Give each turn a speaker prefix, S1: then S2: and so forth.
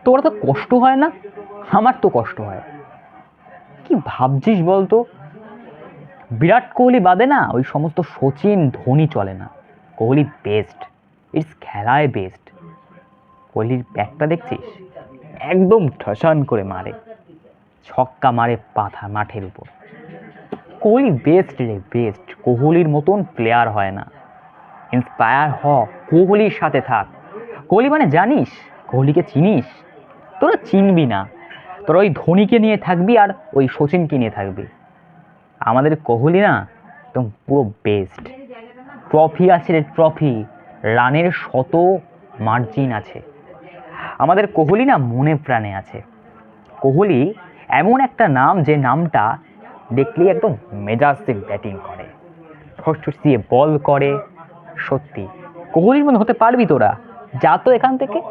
S1: তোর তো কষ্ট হয় না? আমার তো কষ্ট হয়। কি ভাবছিস বলতো? বিরাট কোহলি বাদে না ওই সমস্ত সচিন ধোনি চলে না। কোহলি বেস্ট, ইটস খেলায় বেস্ট। কোহলির ব্যাটটা দেখছিস? একদম ঠসান করে মারে, ছক্কা মারে পাথা মাঠের উপর। কোহলি বেস্ট রে বেস্ট। কোহলির মতন প্লেয়ার হয় না। ইন্সপায়ার হ, কোহলির সাথে থাক। কোহলি মানে জানিস? কোহলিকে চিনিস? তোরা চিনবি না। তোরা ওই ধোনিকে নিয়ে থাকবি আর ওই সচিনকে নিয়ে থাকবি। আমাদের কোহলি না একদম পুরো বেস্ট। ট্রফি আছে রে, ট্রফি। রানের শত মার্জিন আছে। আমাদের কোহলি না মনে প্রাণে আছে। কোহলি এমন একটা নাম, যে নামটা দেখলেই একদম মেজাজ দিয়ে ব্যাটিং করে, ঠস দিয়ে বল করে। সত্যি কোহলির মতো হতে পারবি তোরা? যা তো এখান থেকে।